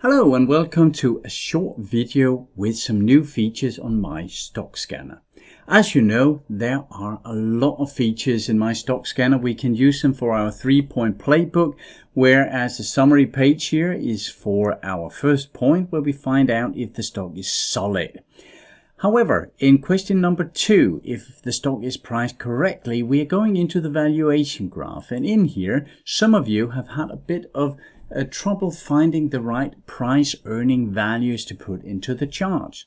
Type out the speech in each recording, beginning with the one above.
Hello and welcome to a short video with some new features on MyStockScanner. As you know, there are a lot of features in MyStockScanner. We can use them for our 3-point playbook, whereas the summary page here is for our first point where we find out if the stock is solid. However, in question number 2, if the stock is priced correctly, we are going into the valuation graph, and in here some of you have had a bit of trouble finding the right price earning values to put into the chart.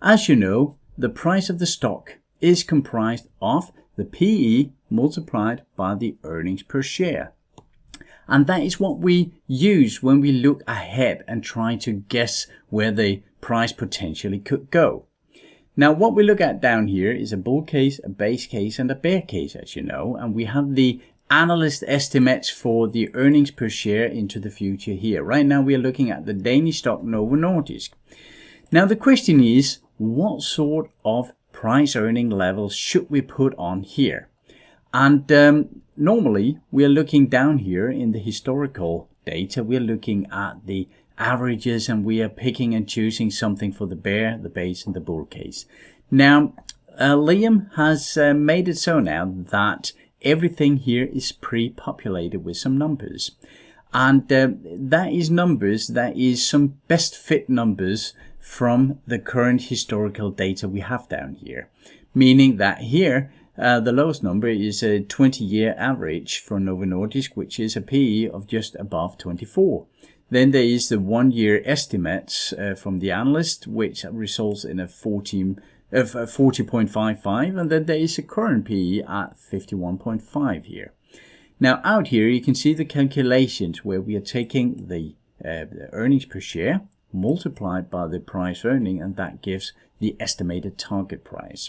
As you know, the price of the stock is comprised of the PE multiplied by the earnings per share. And that is what we use when we look ahead and try to guess where the price potentially could go. Now what we look at down here is a bull case, a base case and a bear case, as you know, and we have the analyst estimates for the earnings per share into the future here. Right now we are looking at the Danish stock Novo Nordisk. Now the question is, what sort of price earning levels should we put on here? And normally we are looking down here in the historical data. We are looking at the averages and we are picking and choosing something for the bear, the base and the bull case. Now Liam has made it so now that everything here is pre-populated with some numbers, and that is numbers, that is some best fit numbers from the current historical data we have down here, meaning that here the lowest number is a 20-year average for Novo Nordisk, which is a PE of just above 24. Then there is the 1-year estimates from the analyst, which results in a 40.55, and then there is a current PE at 51.5 here. Now out here you can see the calculations where we are taking the earnings per share multiplied by the price earning, and that gives the estimated target price.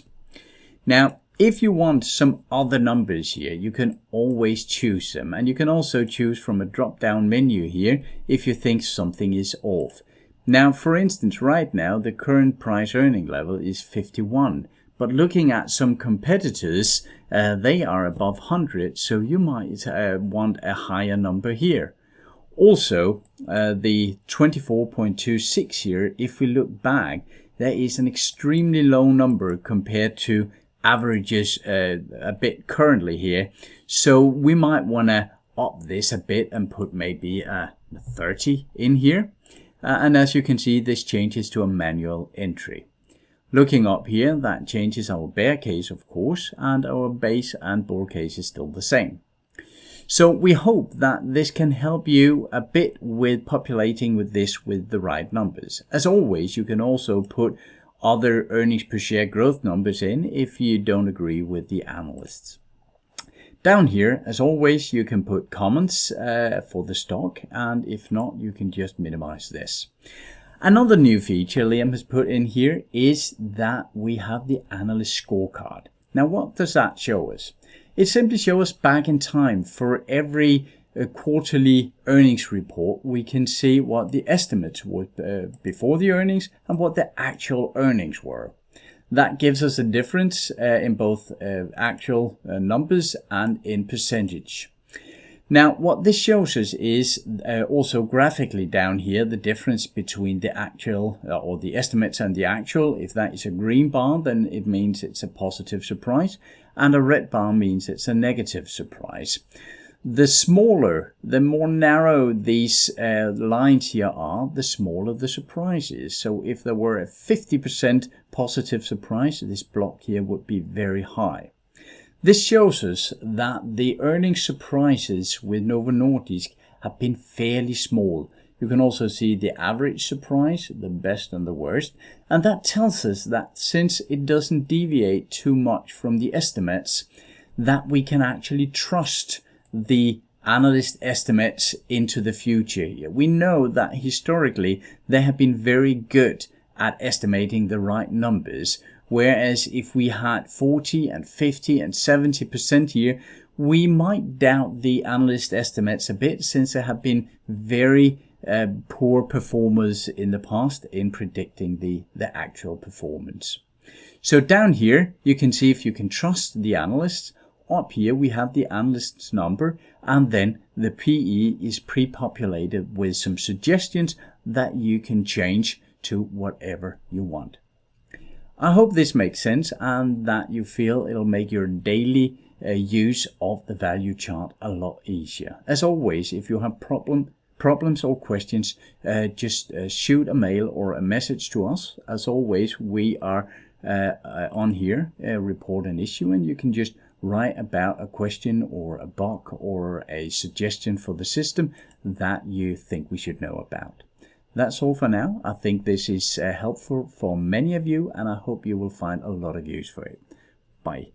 Now if you want some other numbers here, you can always choose them, and you can also choose from a drop down menu here if you think something is off. Now, for instance, right now, the current price earning level is 51. But looking at some competitors, they are above 100. So you might want a higher number here. Also, the 24.26 here, if we look back, there is an extremely low number compared to averages a bit currently here. So we might want to up this a bit and put maybe 30 in here. And as you can see, this changes to a manual entry. Looking up here, that changes our bear case, of course, and our base and bull case is still the same. So we hope that this can help you a bit with populating with this with the right numbers. As always, you can also put other earnings per share growth numbers in if you don't agree with the analysts. Down here, as always, you can put comments for the stock, and if not, you can just minimize this. Another new feature Liam has put in here is that we have the Analyst Scorecard. Now, what does that show us? It simply shows us back in time for every quarterly earnings report. We can see what the estimates were before the earnings and what the actual earnings were. That gives us a difference in both actual numbers and in percentage. Now, what this shows us is also graphically down here, the difference between the actual or the estimates and the actual. If that is a green bar, then it means it's a positive surprise, and a red bar means it's a negative surprise. The smaller, the more narrow these lines here are, the smaller the surprise is. So if there were a 50% positive surprise, this block here would be very high. This shows us that the earnings surprises with Novo Nordisk have been fairly small. You can also see the average surprise, the best and the worst. And that tells us that since it doesn't deviate too much from the estimates, that we can actually trust the analyst estimates into the future. We know that historically they have been very good at estimating the right numbers, whereas if we had 40 and 50 and 70% here, we might doubt the analyst estimates a bit, since they have been very poor performers in the past in predicting the actual performance. So down here you can see if you can trust the analysts. up here we have the analyst's number, and then the PE is pre-populated with some suggestions that you can change to whatever you want. I hope this makes sense and that you feel it'll make your daily use of the value chart a lot easier. As always, if you have problems or questions, just shoot a mail or a message to us. As always, we are on here, report an issue, and you can just write about a question or a bug or a suggestion for the system that you think we should know about. That's all for now. I think this is helpful for many of you, and I hope you will find a lot of use for it. Bye.